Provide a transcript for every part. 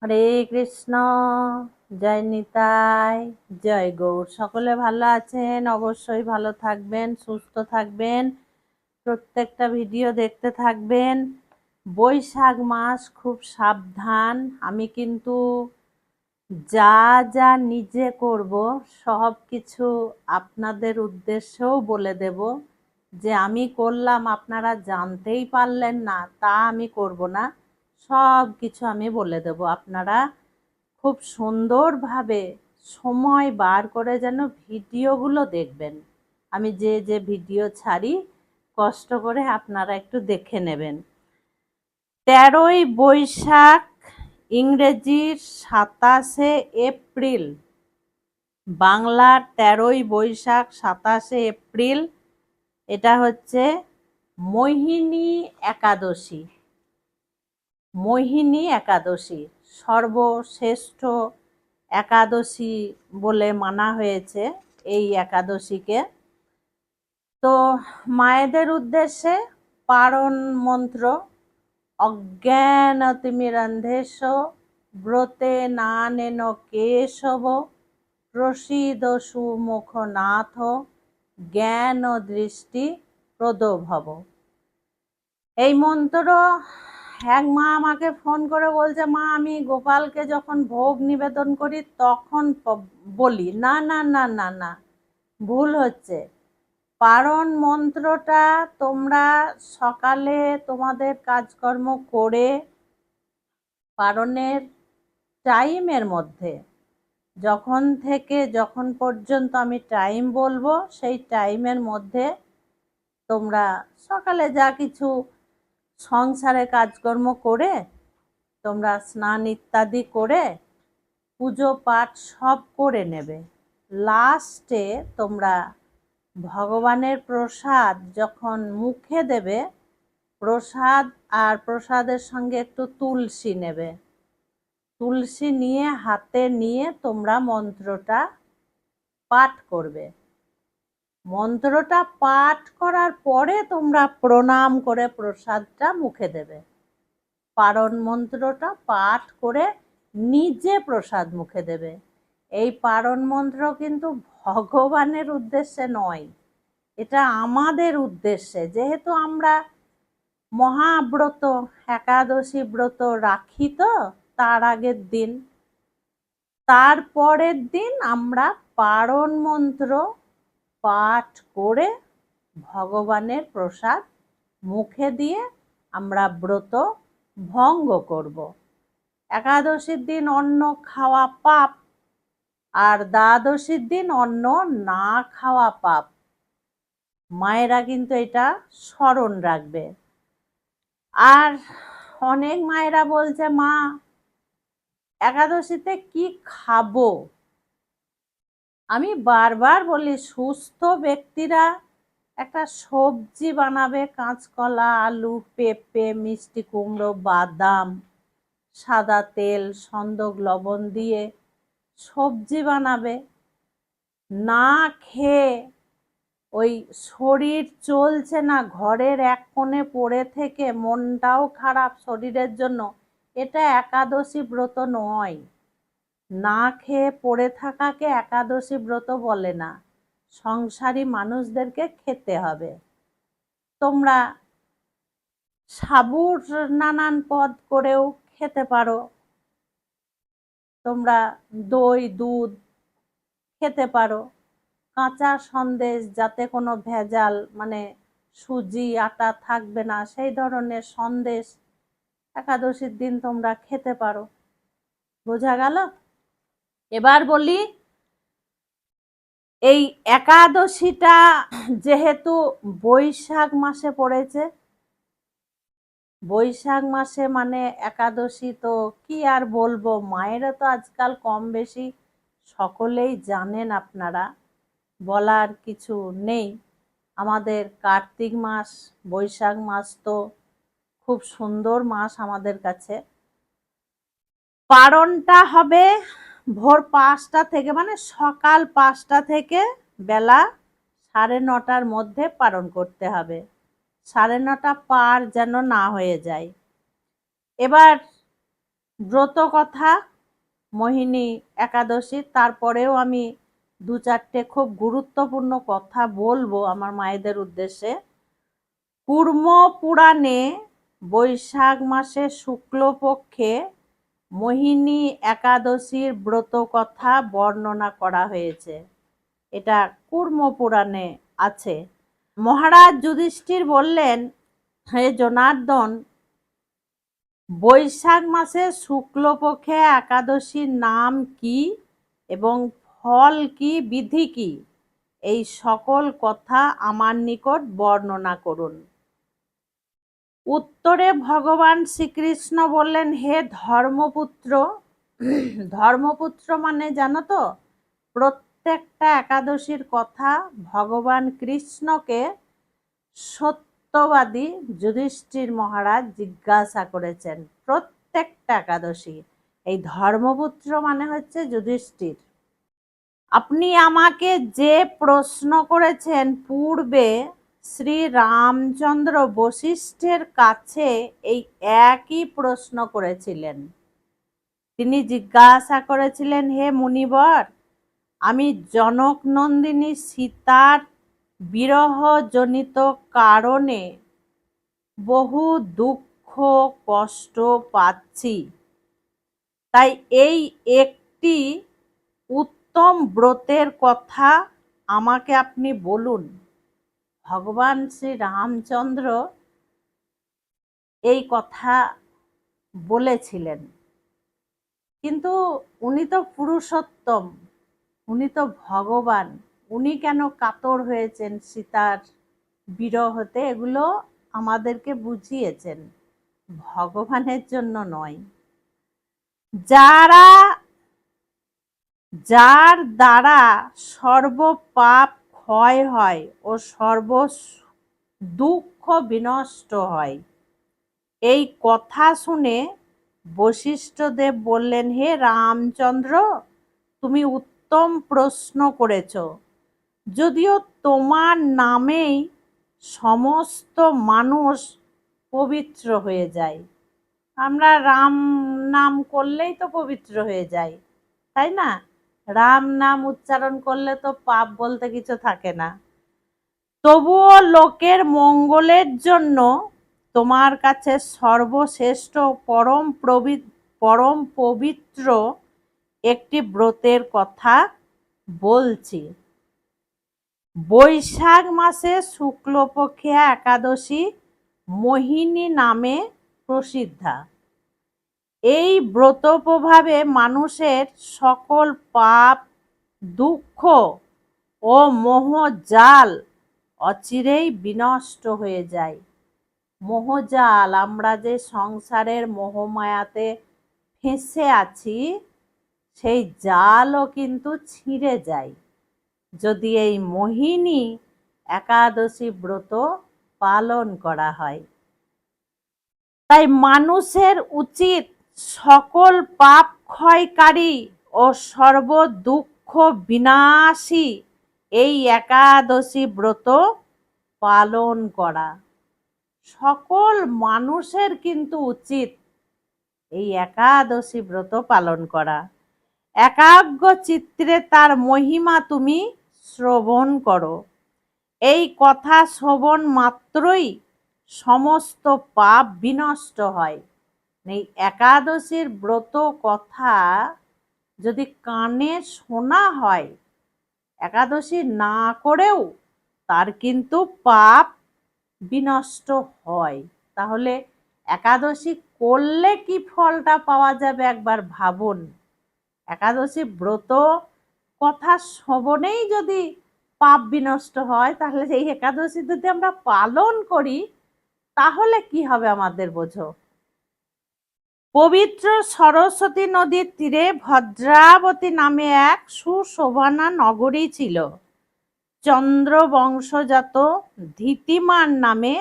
হরে কৃষ্ণ। জয় নিতাই, জয় গৌর। সকলে ভালো আছেন? অবশ্যই ভালো থাকবেন, সুস্থ থাকবেন, প্রত্যেকটা ভিডিও দেখতে থাকবেন। বৈশাখ মাস, খুব সাবধান। আমি কিন্তু যা যা নিজে করব সব কিছু আপনাদের উদ্দেশ্যেও বলে দেব। যে আমি করলাম আপনারা জানতেই পারলেন না, তা আমি করব না। সব কিছু আমি বলে দেব। আপনারা খুব সুন্দরভাবে সময় বার করে যেন ভিডিওগুলো দেখবেন। আমি যে যে ভিডিও ছাড়ি কষ্ট করে আপনারা একটু দেখে নেবেন। 13ই বৈশাখ, ইংরেজির 27শে এপ্রিল, বাংলার 13ই বৈশাখ 27শে এপ্রিল। এটা হচ্ছে মোহিনী একাদশী। মোহিনী একাদশী সর্বশ্রেষ্ঠ একাদশী বলে মানা হয়েছে এই একাদশীকে। তো মায়েদের উদ্দেশ্যে পারণ মন্ত্র: অজ্ঞানতিমিরন্ধেশ ব্রতে নানেন কেশব প্রসীদ সুমুখনাথ জ্ঞান দৃষ্টি প্রদভব। এই মন্ত্র এক মা আমাকে ফোন করে বলছে, মা আমি গোপালকে যখন ভোগ নিবেদন করি তখন বলি। না না না না না, ভুল হচ্ছে। পারণ মন্ত্রটা তোমরা সকালে তোমাদের কাজকর্ম করে পারণের টাইমের মধ্যে, যখন থেকে যখন পর্যন্ত আমি টাইম বলবো সেই টাইমের মধ্যে তোমরা সকালে যা কিছু সংসারে কাজকর্ম করে তোমরা স্নান ইত্যাদি করে পুজো পাঠ সব করে নেবে। লাস্টে তোমরা ভগবানের প্রসাদ যখন মুখে দেবে, প্রসাদ আর প্রসাদের সঙ্গে একটু তুলসী নেবে। তুলসী নিয়ে হাতে নিয়ে তোমরা মন্ত্রটা পাঠ করবে। মন্ত্রটা পাঠ করার পরে তোমরা প্রণাম করে প্রসাদটা মুখে দেবে। পারণ মন্ত্রটা পাঠ করে নিজে প্রসাদ মুখে দেবে। এই পারণ মন্ত্র কিন্তু ভগবানের উদ্দেশ্যে নয়, এটা আমাদের উদ্দেশ্যে। যেহেতু আমরা মহাব্রত একাদশী ব্রত রাখি, তো তার আগের দিন, তার পরের দিন আমরা পারণ মন্ত্র পাঠ করে ভগবানের প্রসাদ মুখে দিয়ে আমরা ব্রত ভঙ্গ করব। একাদশীর দিন অন্ন খাওয়া পাপ, আর দ্বাদশীর দিন অন্ন না খাওয়া পাপ। মায়েরা কিন্তু এটা স্মরণ রাখবে। আর অনেক মায়েরা বলছে, মা একাদশীতে কি খাবো? আমি বারবার বলি, সুস্থ ব্যক্তিরা একটা সবজি বানাবে, কাঁচকলা, আলু, পেঁপে, মিষ্টি কুমড়ো, বাদাম, সাদা তেল, সন্দক লবণ দিয়ে সবজি বানাবে। না খেয়ে ওই শরীর চলছে না, ঘরের এক কোণে পড়ে থেকে মনটাও খারাপ শরীরের জন্য, এটা একাদশী ব্রত নয়। না খেয়ে পড়ে থাকাকে একাদশী ব্রত বলে না। সংসারী মানুষদেরকে খেতে হবে। তোমরা সাবুর নানান পদ করেও খেতে পারো, তোমরা দই দুধ খেতে পারো, কাঁচা সন্দেশ, যাতে কোনো ভেজাল মানে সুজি আটা থাকবে না সেই ধরনের সন্দেশ একাদশীর দিন তোমরা খেতে পারো। বোঝা গেল? এবার বলি, এই একাদশীটা যেহেতু বৈশাখ মাসে পড়েছে, বৈশাখ মাসে মানে একাদশী, তো কি আর বলবো, মায়েরা তো আজকাল কম বেশি সকলেই জানেন, আপনারা বলার কিছু নেই। আমাদের কার্তিক মাস, বৈশাখ মাস তো খুব সুন্দর মাস আমাদের কাছে। পারণটা হবে ভোর 5টা থেকে, মানে সকাল 5টা থেকে বেলা 9:30টার মধ্যে পারণ করতে হবে। 9:30 পার যেন না হয়ে যায়। এবার ব্রত কথা মোহিনী একাদশী, তারপরেও আমি দু চারটে খুব গুরুত্বপূর্ণ কথা বলবো আমার মায়েদের উদ্দেশ্যে। কুর্ম পুরাণে বৈশাখ মাসে শুক্লপক্ষে মোহিনী একাদশীর ব্রত কথা বর্ণনা করা হয়েছে। এটা কুর্ম পুরাণে আছে। মহারাজ যুধিষ্ঠির বললেন, হে জনার্দন, বৈশাখ মাসে শুক্লপক্ষে একাদশীর নাম কি এবং ফল কি, বিধি কি, এই সকল কথা আমার নিকট বর্ণনা করুন। উত্তরে ভগবান শ্রীকৃষ্ণ বললেন, হে ধর্মপুত্র, ধর্মপুত্র মানে জানো তো, প্রত্যেকটা একাদশীর কথা ভগবান কৃষ্ণকে সত্যবাদী যুধিষ্ঠির মহারাজ জিজ্ঞাসা করেছেন। প্রত্যেকটা একাদশী, এই ধর্মপুত্র মানে হচ্ছে যুধিষ্ঠির। আপনি আমাকে যে প্রশ্ন করেছেন, পূর্বে শ্রী রামচন্দ্র বশিষ্ঠের কাছে এই একই প্রশ্ন করেছিলেন। তিনি জিজ্ঞাসা করেছিলেন, হে মুনিবর, আমি জনক নন্দিনী সীতার বিরহজনিত কারণে বহু দুঃখ কষ্ট পাচ্ছি, তাই এই একটি উত্তম ব্রতের কথা আমাকে আপনি বলুন। ভগবান শ্রী রামচন্দ্র এই কথা বলেছিলেন, কিন্তু উনি তো পুরুষোত্তম, উনি তো ভগবান, উনি কেন কাতর হয়েছেন সীতার বিরহতে, এগুলো আমাদেরকে বুঝিয়েছেন, ভগবানের জন্য নয়। যার দ্বারা সর্ব পাপ ক্ষয় হয় ও সর্ব দুঃখ বিনষ্ট হয়, এই কথা শুনে বশিষ্ঠদেব বললেন, হে রামচন্দ্র, তুমি উত্তম প্রশ্ন করেছ। যদিও তোমার নামেই সমস্ত মানুষ পবিত্র হয়ে যায়, আমরা রাম নাম করলেই তো পবিত্র হয়ে যাই, তাই না? রাম নাম উচ্চারণ করলে তো পাপ বলতে কিছু থাকে না। তবুও লোকের মঙ্গলের জন্য তোমার কাছে সর্বশ্রেষ্ঠ পরম পবিত্র একটি ব্রতের কথা বলছি। বৈশাখ মাসে শুক্লপক্ষে একাদশী মোহিনী নামে প্রসিদ্ধা। এই ব্রত প্রভাবে মানুষের সকল পাপ, দুঃখ ও মোহজাল অচিরেই বিনষ্ট হয়ে যায়। মোহজাল, আমরা যে সংসারের মোহমায়াতে ফেঁসে আছি, সেই জালও কিন্তু ছিঁড়ে যায় যদি এই মোহিনী একাদশী ব্রত পালন করা হয়। তাই মানুষের উচিত সকল পাপ ক্ষয়কারী ও সর্ব দুঃখ বিনাশী এই একাদশী ব্রত পালন করা। সকল মানুষের কিন্তু উচিত এই একাদশী ব্রত পালন করা। একাগ্র চিত্রে তার মহিমা তুমি শ্রবণ করো। এই কথা শ্রবণ মাত্রই সমস্ত পাপ বিনষ্ট হয়। এই একাদশীর ব্রত কথা যদি কানে শোনা হয়, একাদশী না করেও তার কিন্তু পাপ বিনষ্ট হয়। তাহলে একাদশী করলে কি ফলটা পাওয়া যাবে একবার ভাবুন। একাদশী ব্রত কথা শ্রবণেই যদি পাপ বিনষ্ট হয়, তাহলে এই একাদশী যদি আমরা পালন করি তাহলে কি হবে আমাদের বোঝো। পবিত্র সরস্বতী নদীর তীরে ভদ্রাবতী নামে এক সুশোভনা নগরী ছিল। চন্দ্র বংশজাত ধীতিমান নামে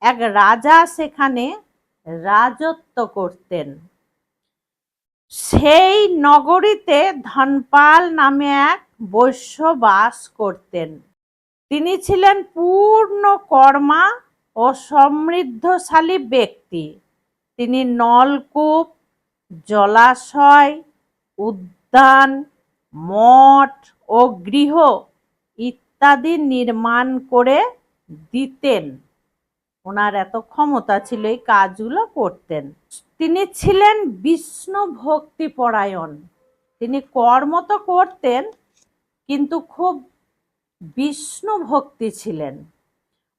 এক রাজা সেখানে রাজত্ব করতেন। সেই নগরীতে ধনপাল নামে এক বৈশ্য বাস করতেন। তিনি ছিলেন পূর্ণ কর্মা ও সমৃদ্ধশালী ব্যক্তি। তিনি নলকূপ, জলাশয়, উদ্যান, মঠ ও গৃহ ইত্যাদি নির্মাণ করে দিতেন। ওনার এত ক্ষমতা ছিল, এই কাজগুলো করতেন। তিনি ছিলেন বিষ্ণু ভক্তি পরায়ণ। তিনি কর্ম তো করতেন, কিন্তু খুব বিষ্ণু ভক্তি ছিলেন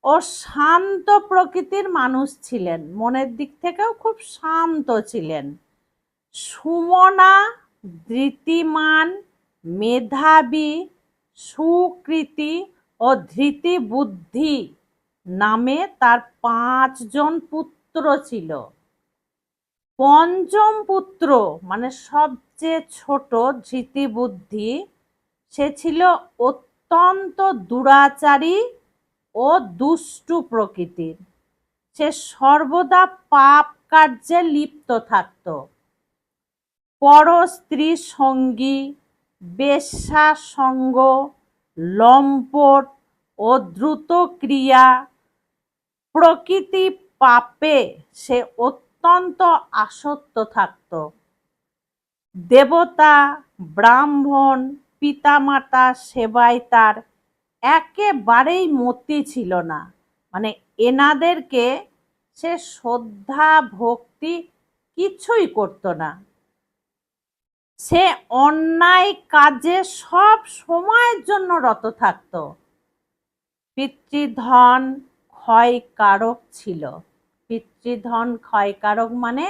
ও শান্ত প্রকৃতির মানুষ ছিলেন। মনের দিক থেকেও খুব শান্ত ছিলেন। সুমনা, ধৃতিমান, মেধাবী, সুকৃতি ও ধৃতি বুদ্ধি নামে তার 5 জন পুত্র ছিল। পঞ্চম পুত্র মানে সবচেয়ে ছোট ধৃতি বুদ্ধি, সে ছিল অত্যন্ত দুরাচারী ও দুষ্টু প্রকৃতির। সে সর্বদা পাপ কার্যে লিপ্ত থাকত। পর স্ত্রী সঙ্গী, বেশ্যা সঙ্গ, লম্পট ও দ্রুত ক্রিয়া প্রকৃতি পাপে সে অত্যন্ত আসক্ত থাকত। দেবতা, ব্রাহ্মণ, পিতামাতা সেবায় তার একেবারেই মতি ছিল না। মানে এনাদেরকে সে শ্রদ্ধা ভক্তি কিছুই করত না। সে অন্যায় কাজে সব সময়ের জন্য রত থাকত। পিতৃধন ক্ষয়কারক ছিল। পিতৃধন ক্ষয়কারক মানে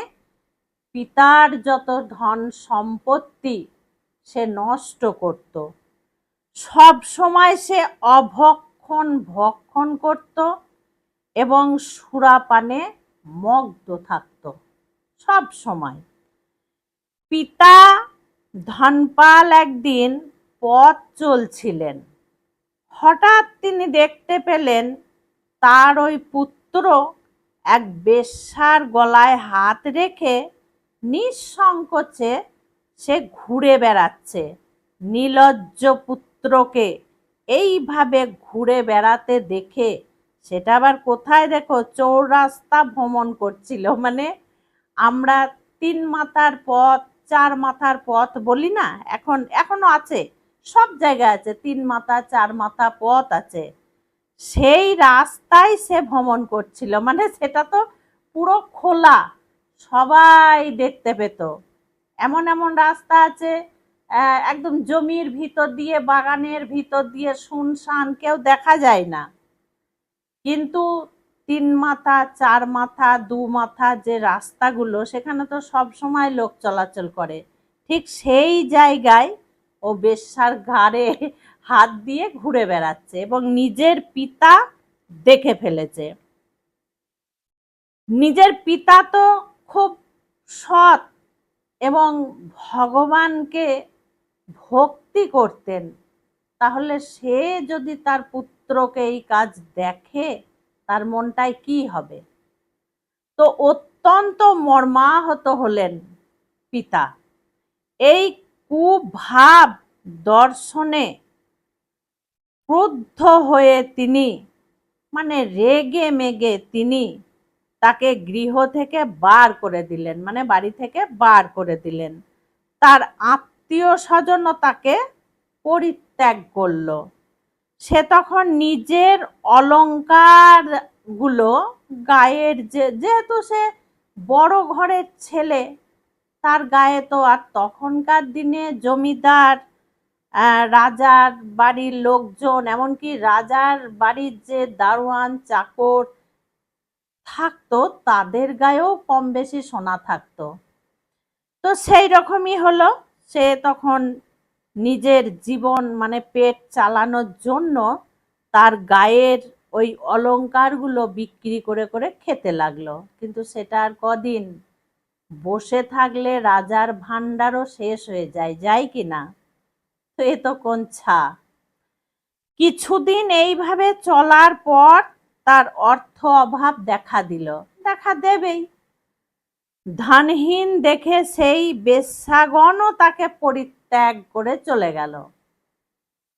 পিতার যত ধন সম্পত্তি সে নষ্ট করত। সব সময় সে অভক্ষণ ভক্ষণ করত এবং সুরাপানে মগ্ন থাকত সব সময়। পিতা ধনপাল একদিন পথ চলছিলেন। হঠাৎ তিনি দেখতে পেলেন তার ওই পুত্র এক বেশ্যার গলায় হাত রেখে নিঃসংকোচে সে ঘুরে বেড়াচ্ছে। নির্লজ্জ পুত্রকে এইভাবে ঘুরে বেড়াতে দেখে, সেটা আবার কোথায় দেখো, চৌরাস্তা ভ্রমণ করছিল। মানে আমরা 3 মাথার পথ, 4 মাথার পথ বলি না, এখনো আছে, সব জায়গায় আছে, 3 মাথা 4 মাথা পথ আছে। সেই রাস্তায় সে ভ্রমণ করছিল। মানে সেটা তো পুরো খোলা, সবাই দেখতে পেত। এমন এমন রাস্তা আছে একদম জমির ভিতর দিয়ে, বাগানের ভিতর দিয়ে শুনশান, কেউ দেখা যায় না। কিন্তু 3 মাথা 4 মাথা 2 মাথা যে রাস্তাগুলো, সেখানে তো সব সময় লোক চলাচল করে। ঠিক সেই জায়গায় ও বেশ্যার ঘাড়ে হাত দিয়ে ঘুরে বেড়াচ্ছে এবং নিজের পিতা দেখে ফেলেছে। নিজের পিতা তো খুব সৎ এবং ভগবানকে ভক্তি করতেন, তাহলে সে যদি তার পুত্রকে এই কাজ দেখে, তার মনটায় কি হবে? তো অত্যন্ত মর্মাহত হলেন পিতা। এই কুভাব দর্শনে ক্রুদ্ধ হয়ে তিনি, মানে রেগে মেগে তিনি তাকে গৃহ থেকে বার করে দিলেন, মানে বাড়ি থেকে বার করে দিলেন। তার আত্মীয় স্বজনও তাকে পরিত্যাগ করলো। সে তখন নিজের অলংকার গুলো গায়ের, যেহেতু সে বড় ঘরের ছেলে, তার গায়ে তো আর তখনকার দিনে জমিদার, রাজার বাড়ির লোকজন, এমনকি রাজার বাড়ির যে দারোয়ান চাকর থাকতো, তাদের গায়েও কম বেশি সোনা থাকতো। তো সেই রকমই হলো। সে তখন নিজের জীবন, মানে পেট চালানোর জন্য তার গায়ের ওই অলংকারগুলো বিক্রি করে করে খেতে লাগলো। কিন্তু সেটা আর কদিন? বসে থাকলে রাজার ভান্ডারও শেষ হয়ে যায়, যায় কি না? তো এ তো কোন ছা। কিছুদিন এইভাবে চলার পর তার অর্থ অভাব দেখা দিল, দেখা দেবেই। ধনহীন দেখে সেই বেশ্যাগণও তাকে পরিত্যাগ করে চলে গেল।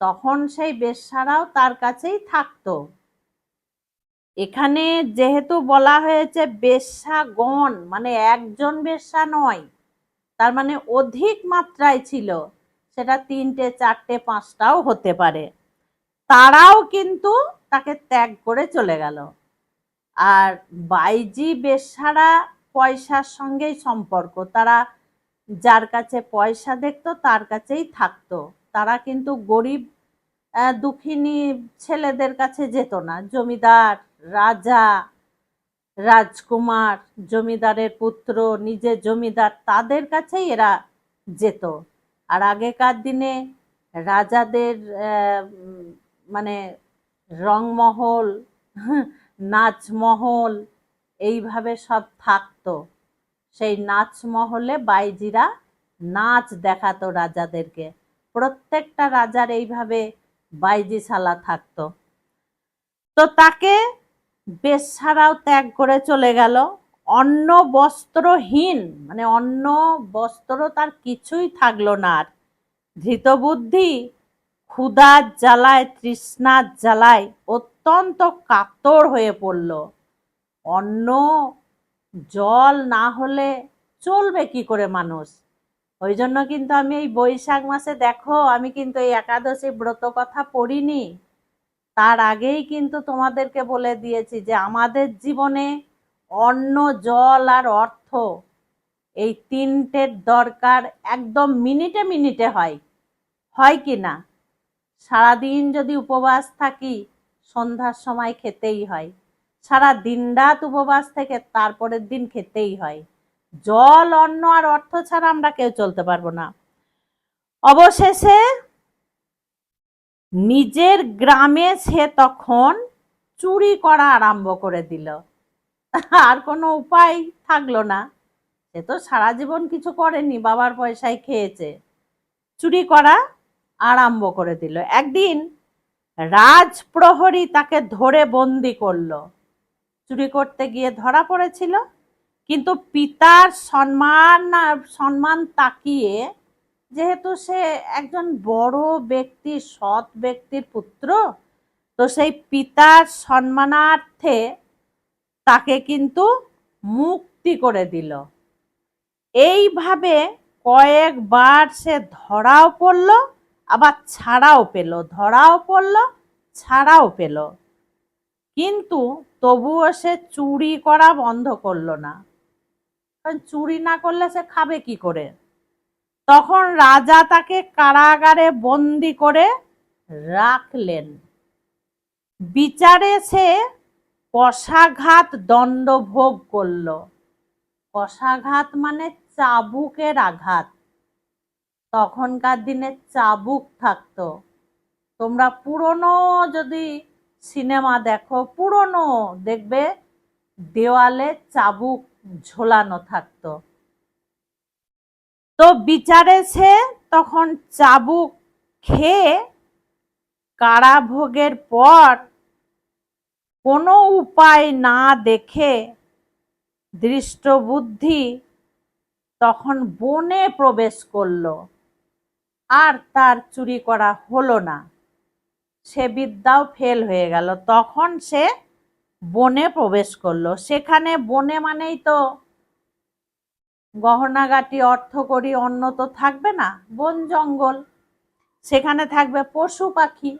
তখন সেই বেশ্যারাও তার কাছেই থাকতো। এখানে যেহেতু বলা হয়েছে বেশ্যাগণ, মানে একজন বেশ্যা নয়, তার মানে অধিক মাত্রায় ছিল, সেটা 3টে 4টে 5টাও হতে পারে, তারাও কিন্তু তাকে ত্যাগ করে চলে গেল। আর বাইজি বেশ্যারা পয়সার সঙ্গেই সম্পর্ক, তারা যার কাছে পয়সা দেখতো তার কাছেই থাকতো, তারা কিন্তু গরিব দুঃখিনী ছেলেদের কাছে যেত না। জমিদার, রাজা, রাজকুমার, জমিদারের পুত্র, নিজে জমিদার, তাদের কাছেই এরা যেত। আর আগেকার দিনে রাজাদের মানে রংমহল, নাচমহল, এইভাবে সব থাকতো। সেই নাচমহলে বাইজিরা নাচ দেখাতো রাজাদেরকে। প্রত্যেকটা রাজার এইভাবে বাইজিশালা থাকতো। তো তাকে বেশ্যারাও ত্যাগ করে চলে গেল। অন্ন বস্ত্রহীন, মানে অন্ন বস্ত্র তার কিছুই থাকলো না। আর ধৃতবুদ্ধি ক্ষুধার জ্বালায়, তৃষ্ণার জ্বালায় অত্যন্ত কাতর হয়ে পড়ল। অন্ন জল না হলে চলবে কি করে মানুষ? ওই জন্য কিন্তু আমি এই বৈশাখ মাসে দেখো, আমি কিন্তু এই একাদশী ব্রত কথা পড়িনি, তার আগেই কিন্তু তোমাদেরকে বলে দিয়েছি যে আমাদের জীবনে অন্ন, জল আর অর্থ, এই তিনটের দরকার একদম মিনিটে মিনিটে হয়। হয় কি না? সারাদিন যদি উপবাস থাকি, সন্ধ্যার সময় খেতেই হয়। সারা দিন রাত উপবাস থেকে তারপরের দিন খেতেই হয়। জল, অন্ন আর অর্থ ছাড়া আমরা কেউ চলতে পারবো না। অবশেষে নিজের গ্রামে সে তখন চুরি করা আরম্ভ করে দিল। আর কোনো উপায় থাকলো না, সে তো সারা জীবন কিছু করেনি, বাবার পয়সায় খেয়েছে, চুরি করা আরম্ভ করে দিল। একদিন রাজপ্রহরী তাকে ধরে বন্দি করলো। চুরি করতে গিয়ে ধরা পড়েছিল, কিন্তু পিতার সম্মান তাকিয়ে, যেহেতু সে একজন বড় ব্যক্তি, সৎ ব্যক্তির পুত্র, তো সেই পিতার সম্মানার্থে তাকে কিন্তু মুক্তি করে দিল। এইভাবে কয়েকবার সে ধরাও পড়ল, আবার ছাড়াও পেল, ধরাও পড়ল, ছাড়াও পেল, কিন্তু তবুও সে চুরি করা বন্ধ করলো না। কারণ চুরি না করলে সে খাবে কি করে? তখন রাজা তাকে কারাগারে বন্দি করে রাখলেন। বিচারে সে কষাঘাত দণ্ড ভোগ করল। কষাঘাত মানে চাবুকের আঘাত। তখনকার দিনে চাবুক থাকতো। তোমরা পুরনো যদি সিনেমা দেখো, পুরনো দেখবে দেওয়ালে চাবুক ঝোলানো থাকতো। তো বিচারে সে তখন চাবুক খেয়ে কারাভোগের পর কোনো উপায় না দেখে দৃষ্টবুদ্ধি তখন বনে প্রবেশ করলো। আর তার চুরি করা হলো না, সে বিদ্যাও ফেল হয়ে গেল। তখন সে বনে প্রবেশ করলো। সেখানে বনে মানেই তো গহনাগাটি, অর্থকড়ি, অন্ন তো থাকবে না, বন জঙ্গল, সেখানে থাকবে পশু পাখি।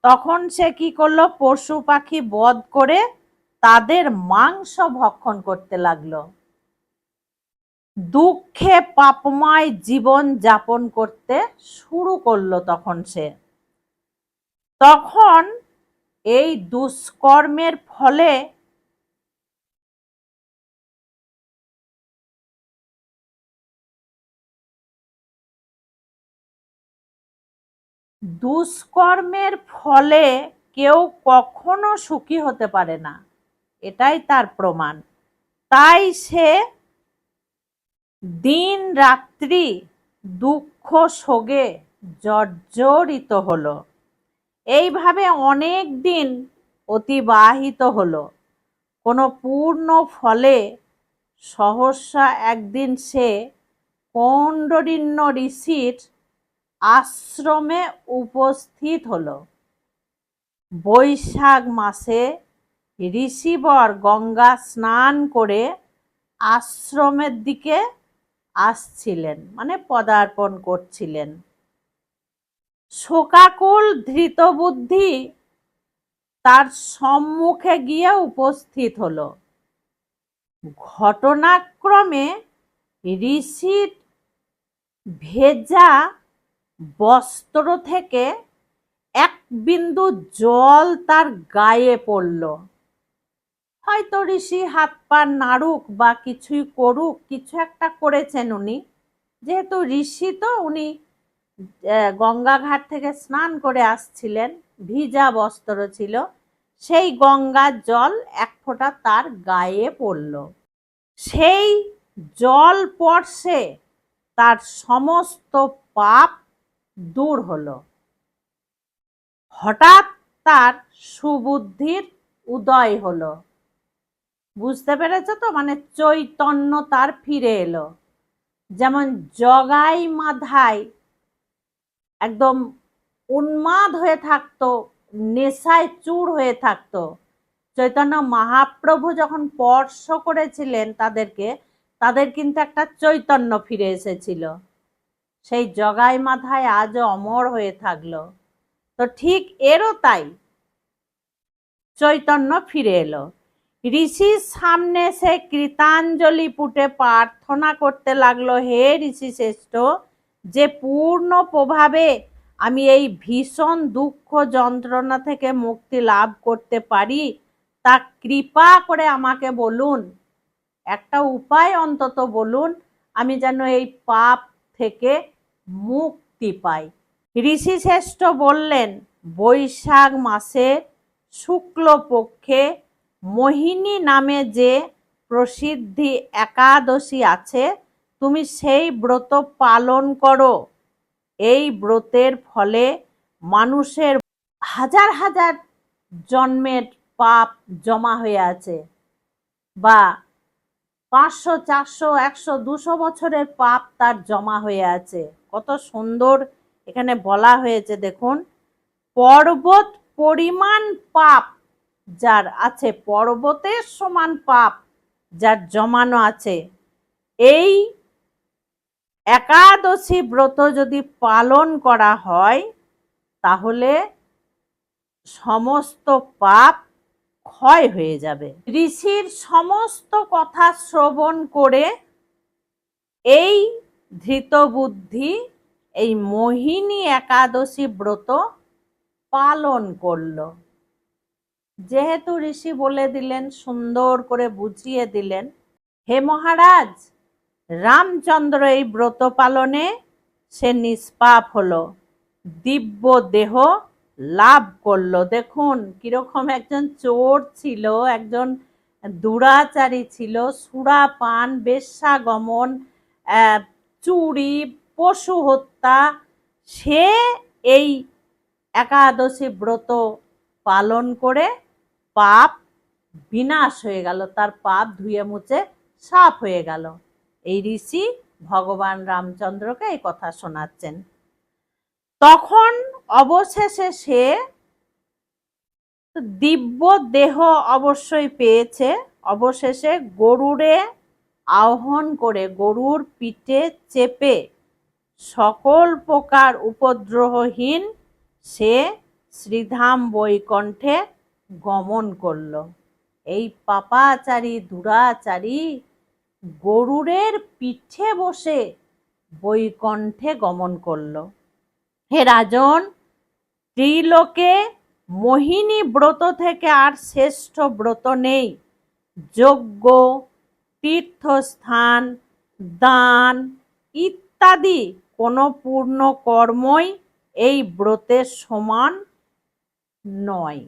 তখন সে কি করলো? পশু পাখি বধ করে তাদের মাংস ভক্ষণ করতে লাগলো। দুঃখে পাপময় জীবন যাপন করতে শুরু করলো তখন সে। তখন এই দুষ্কর্মের ফলে কেউ কখনো সুখী হতে পারে না, এটাই তার প্রমাণ। তাই সে দিন রাত্রি দুঃখ শোকে জর্জরিত হলো। এইভাবে অনেক দিন অতিবাহিত হলো। কোনো পূর্ণ ফলে সহসা একদিন সে কৌন্ডিন্য ঋষির আশ্রমে উপস্থিত হলো। বৈশাখ মাসে ঋষিবর গঙ্গা স্নান করে আশ্রমের দিকে আসছিলেন, মানে পদার্পণ করছিলেন। শোকাকুল ধৃতবুদ্ধি তার সম্মুখে গিয়ে উপস্থিত হলো। ঘটনাক্রমে ঋষির ভেজা বস্ত্র থেকে এক বিন্দু জল তার গায়ে পড়ল। হয়তো ঋষি হাত পা নাড়ুক বা কিছুই করুক, কিছু একটা করেছেন উনি, যেহেতু ঋষি তো উনি গঙ্গা ঘাট থেকে স্নান করে আসছিলেন, ভিজা বস্ত্র ছিল, সেই গঙ্গার জল এক ফোঁটা তার গায়ে পড়ল। সেই জল স্পর্শে তার সমস্ত পাপ দূর হলো। হঠাৎ তার সুবুদ্ধির উদয় হলো। বুঝতে পেরেছ তো, মানে চৈতন্য তার ফিরে এলো। যেমন জগাই মাধাই একদম উন্মাদ হয়ে থাকতো, নেশায় চূর হয়ে থাকতো, চৈতন্য মহাপ্রভু যখন স্পর্শ করেছিলেন তাদেরকে, তাদের কিন্তু একটা চৈতন্য ফিরে এসেছিল। সেই জগাই মাধাই আজও অমর হয়ে থাকলো। তো ঠিক এরও তাই, চৈতন্য ফিরে এলো। ঋষির সামনে সে কৃতাঞ্জলি পুটে প্রার্থনা করতে লাগলো, হে ঋষি শ্রেষ্ঠ, যে পূর্ণ প্রভাবে আমি এই ভীষণ দুঃখ যন্ত্রণা থেকে মুক্তি লাভ করতে পারি, তা কৃপা করে আমাকে বলুন, একটা উপায় অন্তত বলুন, আমি যেন এই পাপ থেকে মুক্তি পাই। ঋষি শ্রেষ্ঠ বললেন, বৈশাখ মাসে শুক্লপক্ষে মোহিনী নামে যে প্রসিদ্ধি একাদশী আছে, তুমি সেই ব্রত পালন করো। এই ব্রতের ফলে মানুষের হাজার হাজার জন্মের পাপ জমা হয়ে আছে, বা 500, 400, 100, 200 বছরের পাপ তার জমা হয়ে আছে। কত সুন্দর এখানে বলা হয়েছে দেখুন, পর্বত পরিমাণ পাপ যার আছে, পর্বতের সমান পাপ যার জমানো আছে, এই একাদশী ব্রত যদি পালন করা হয় তাহলে সমস্ত পাপ ক্ষয় হয়ে যাবে। ঋষির সমস্ত কথা শ্রবণ করে এই ধৃতবুদ্ধি এই মোহিনী একাদশী ব্রত পালন করল। যেহেতু ঋষি বলে দিলেন, সুন্দর করে বুঝিয়ে দিলেন, হে মহারাজ, রামচন্দ্র এই ব্রত পালনে সে নিষ্পাপ হলো, দিব্য দেহ লাভ করলো। দেখুন কিরকম একজন চোর ছিল, একজন দুরাচারী ছিল, সুরাপান, বেশ্যাগমন, চুরি, পশু হত্যা, সে এই একাদশী ব্রত পালন করে পাপ বিনাশ হয়ে গেল, তার পাপ ধুয়ে মুছে সাফ হয়ে গেল। এই ঋষি ভগবান রামচন্দ্রকে এই কথা শোনাচ্ছেন। তখন অবশেষে সে দিব্য দেহ অবশ্যই পেয়েছে, অবশেষে গরুরে আহ্বান করে গরুর পিঠে চেপে সকল প্রকার উপদ্রবহীন সে শ্রীধাম বৈকুণ্ঠে গমন করল। এই পাপাচারী দুরাচারী গরুরের পিঠে বসে বৈকুণ্ঠে গমন করল। হে রাজন, ত্রিলোকে মোহিনী ব্রত থেকে আর শ্রেষ্ঠ ব্রত নেই। যজ্ঞ, তীর্থস্থান, দান ইত্যাদি কোনো পূর্ণ কর্মই এই ব্রতের সমান নয়।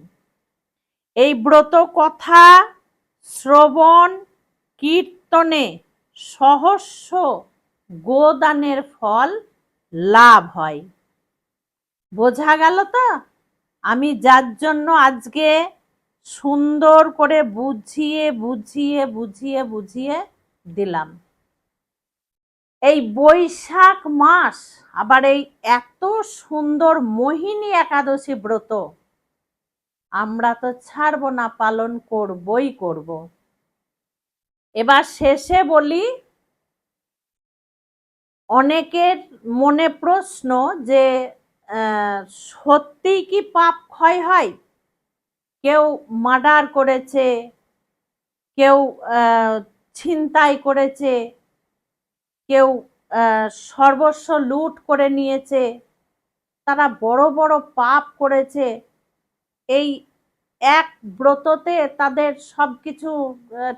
এই ব্রত কথা শ্রবণ কীর্তনে সহস্র গোদানের ফল লাভ হয়। বোঝা গেল তো? আমি যার জন্য আজকে সুন্দর করে বুঝিয়ে বুঝিয়ে বুঝিয়ে বুঝিয়ে দিলাম। এই বৈশাখ মাস, আবার এই এত সুন্দর মোহিনী একাদশী ব্রত আমরা তো ছাড়বো না, পালন করবই করব। এবার শেষে বলি, অনেকের মনে প্রশ্ন যে সত্যিই কি পাপ ক্ষয় হয়? কেউ মার্ডার করেছে, কেউ ছিনতাই করেছে, কেউ সর্বস্ব লুট করে নিয়েছে, তারা বড় বড় পাপ করেছে, এই এক ব্রততে তাদের সবকিছু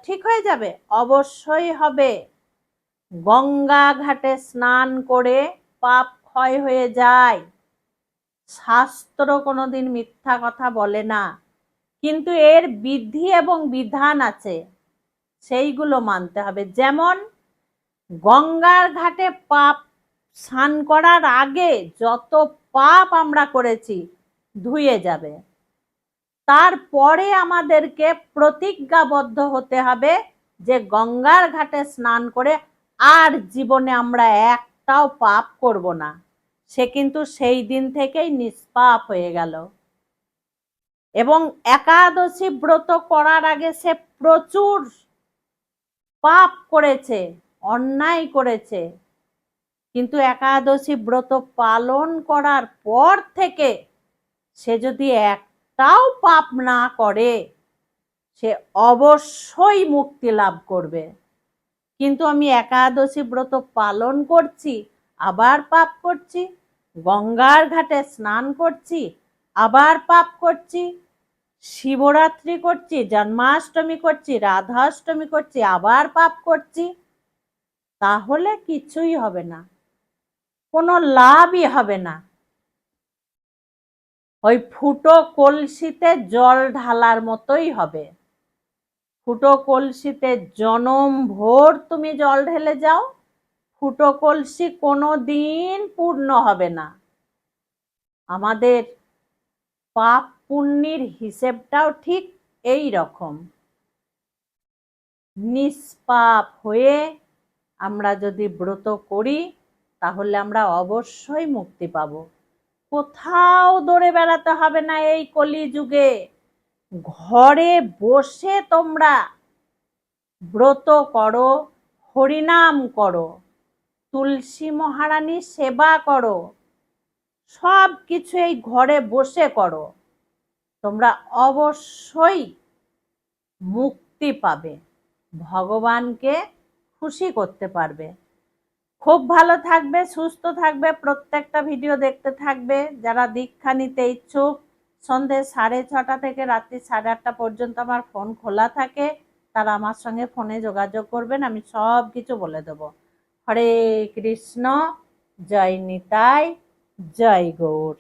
ঠিক হয়ে যাবে? অবশ্যই হবে। গঙ্গা ঘাটে স্নান করে পাপ ক্ষয় হয়ে যায়, শাস্ত্র কোনোদিন মিথ্যা কথা বলে না। কিন্তু এর বিধি এবং বিধান আছে, সেইগুলো মানতে হবে। যেমন গঙ্গার ঘাটে পাপ স্নান করার আগে যত পাপ আমরা করেছি ধুয়ে যাবে, তারপরে আমাদেরকে প্রতিজ্ঞাবদ্ধ হতে হবে যে গঙ্গার ঘাটে স্নান করে আর জীবনে আমরা একটাও পাপ করব না। সে কিন্তু সেই দিন থেকেই নিষ্পাপ হয়ে গেল। এবং একাদশী ব্রত করার আগে সে প্রচুর পাপ করেছে, অন্যায় করেছে, কিন্তু একাদশী ব্রত পালন করার পর থেকে সে যদি একটাও পাপ না করে সে অবশ্যই মুক্তি লাভ করবে। কিন্তু আমি একাদশী ব্রত পালন করছি, আবার পাপ করছি, গঙ্গার ঘাটে স্নান করছি, আবার পাপ করছি, শিবরাত্রি করছি, জন্মাষ্টমী করছি, রাধাষ্টমী করছি, আবার পাপ করছি, তাহলে কিছুই হবে না, কোনো লাভই হবে না। ওই ফুটো কলসিতে জল ঢালার মতোই হবে। ফুটো কলসিতে জনম ভোর তুমি জল ঢেলে যাও, ফুটো কলসি কোনো দিন পূর্ণ হবে না। আমাদের পাপ পুণ্যের হিসেবটাও ঠিক এই রকম। নিষ্পাপ হয়ে আমরা যদি ব্রত করি তাহলে আমরা অবশ্যই মুক্তি পাব। কোথাও দৌড়ে বেড়াতে হবে না। এই কলিযুগে ঘরে বসে তোমরা ব্রত করো, হরিনাম করো, তুলসী মহারানীর সেবা করো, সব কিছু এই ঘরে বসে করো, তোমরা অবশ্যই মুক্তি পাবে, ভগবানকে খুশি করতে পারবে। খুব ভালো থাকবে, সুস্থ থাকবে, প্রত্যেকটা ভিডিও দেখতে থাকবে। যারা দীক্ষা নিতে ইচ্ছুক, সন্ধে 6:30 থেকে রাত্রি 8:30 পর্যন্ত আমার ফোন খোলা থাকে, তারা আমার সঙ্গে ফোনে যোগাযোগ করবেন, আমি সব কিছু বলে দেব। হরে কৃষ্ণ, জয় নিতাই, জয় গৌর।